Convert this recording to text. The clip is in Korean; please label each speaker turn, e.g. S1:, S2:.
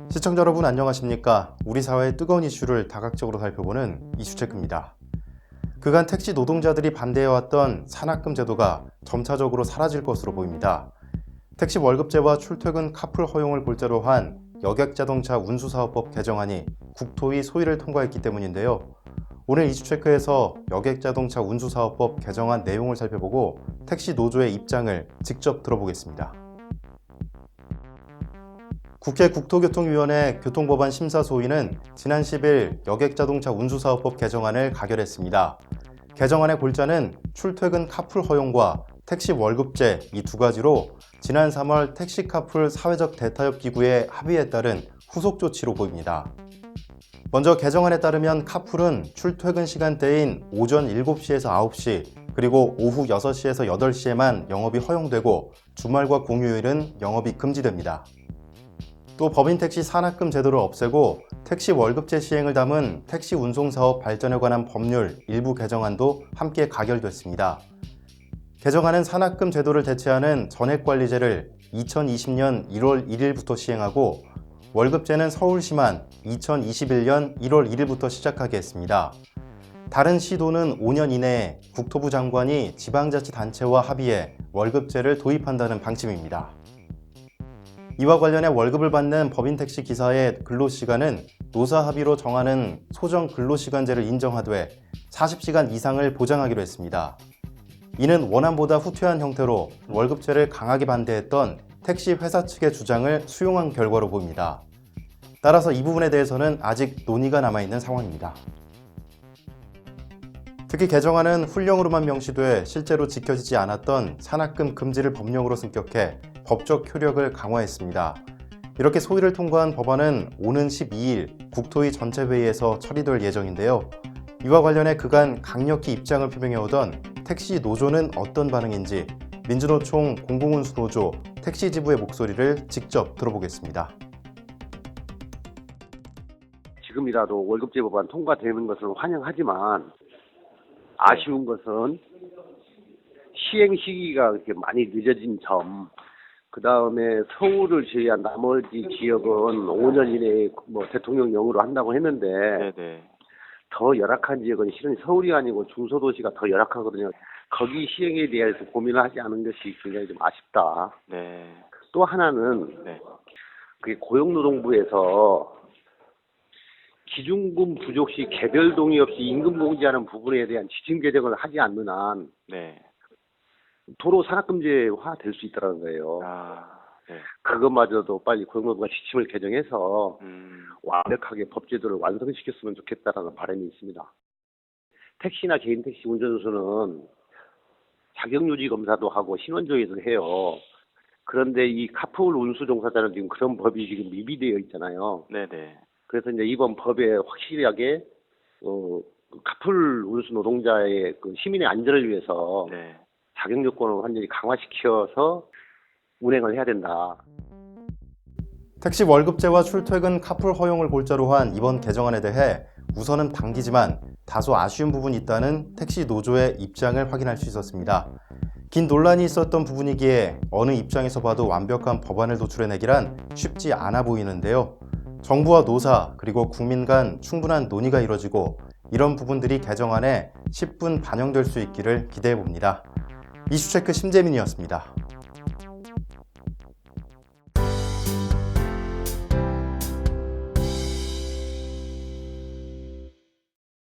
S1: 시청자 여러분 안녕하십니까? 우리 사회의 뜨거운 이슈를 다각적으로 살펴보는 이슈체크입니다. 그간 택시 노동자들이 반대해왔던 산학금 제도가 점차적으로 사라질 것으로 보입니다. 택시 월급제와 출퇴근 카풀 허용을 골자로 한 여객자동차 운수사업법 개정안이 국토위 소위를 통과했기 때문인데요. 오늘 이슈체크에서 여객자동차 운수사업법 개정안 내용을 살펴보고 택시 노조의 입장을 직접 들어보겠습니다. 국회 국토교통위원회 교통법안 심사소위는 지난 10일 여객자동차 운수사업법 개정안을 가결했습니다. 개정안의 골자는 출퇴근 카풀 허용과 택시 월급제 이 두 가지로 지난 3월 택시 카풀 사회적 대타협 기구의 합의에 따른 후속 조치로 보입니다. 먼저 개정안에 따르면 카풀은 출퇴근 시간대인 오전 7시에서 9시 그리고 오후 6시에서 8시에만 영업이 허용되고 주말과 공휴일은 영업이 금지됩니다. 또 법인 택시 산학금 제도를 없애고 택시 월급제 시행을 담은 택시 운송사업 발전에 관한 법률 일부 개정안도 함께 가결됐습니다. 개정안은 산학금 제도를 대체하는 전액관리제를 2020년 1월 1일부터 시행하고 월급제는 서울시만 2021년 1월 1일부터 시작하게 했습니다. 다른 시도는 5년 이내에 국토부 장관이 지방자치단체와 합의해 월급제를 도입한다는 방침입니다. 이와 관련해 월급을 받는 법인 택시 기사의 근로시간은 노사 합의로 정하는 소정 근로시간제를 인정하되 40시간 이상을 보장하기로 했습니다. 이는 원안보다 후퇴한 형태로 월급제를 강하게 반대했던 택시 회사 측의 주장을 수용한 결과로 보입니다. 따라서 이 부분에 대해서는 아직 논의가 남아있는 상황입니다. 특히 개정안은 훈령으로만 명시돼 실제로 지켜지지 않았던 산학금 금지를 법령으로 승격해 법적 효력을 강화했습니다. 이렇게 소위를 통과한 법안은 오는 12일 국토위 전체회의에서 처리될 예정인데요. 이와 관련해 그간 강력히 입장을 표명해오던 택시 노조는 어떤 반응인지 민주노총 공공운수노조 택시지부의 목소리를 직접 들어보겠습니다.
S2: 지금이라도 월급제 법안 통과되는 것은 환영하지만 아쉬운 것은 시행 시기가 그렇게 많이 늦어진 점, 그 다음에 서울을 제외한 나머지 지역은 5년 이내에 대통령령으로 한다고 했는데
S3: 네네.
S2: 더 열악한 지역은 실은 서울이 아니고 중소도시가 더 열악하거든요. 거기 시행에 대해서 고민을 하지 않은 것이 굉장히 좀 아쉽다.
S3: 네.
S2: 또 하나는
S3: 네.
S2: 그게 고용노동부에서 기준금 부족 시 개별 동의 없이 임금 공제하는 부분에 대한 지침 개정을 하지 않는 한
S3: 네.
S2: 도로 산학금제화 될 수 있다는 거예요.
S3: 네.
S2: 그것마저도 빨리 고용노동부가 지침을 개정해서 완벽하게 법제도를 완성시켰으면 좋겠다라는 바람이 있습니다. 택시나 개인 택시 운전수는 자격유지 검사도 하고 신원조회도 해요. 그런데 이 카풀 운수 종사자는 지금 그런 법이 지금 미비되어 있잖아요.
S3: 네네.
S2: 그래서 이제 이번 법에 확실하게 카풀 운수 노동자의 그 시민의 안전을 위해서
S3: 네.
S2: 자격 요건을 완전히 강화시켜서 운행을 해야 된다.
S1: 택시 월급제와 출퇴근 카풀 허용을 골자로 한 이번 개정안에 대해 우선은 반기지만 다소 아쉬운 부분이 있다는 택시 노조의 입장을 확인할 수 있었습니다. 긴 논란이 있었던 부분이기에 어느 입장에서 봐도 완벽한 법안을 도출해내기란 쉽지 않아 보이는데요. 정부와 노사 그리고 국민 간 충분한 논의가 이뤄지고 이런 부분들이 개정안에 10분 반영될 수 있기를 기대해 봅니다. 이슈체크 심재민이었습니다.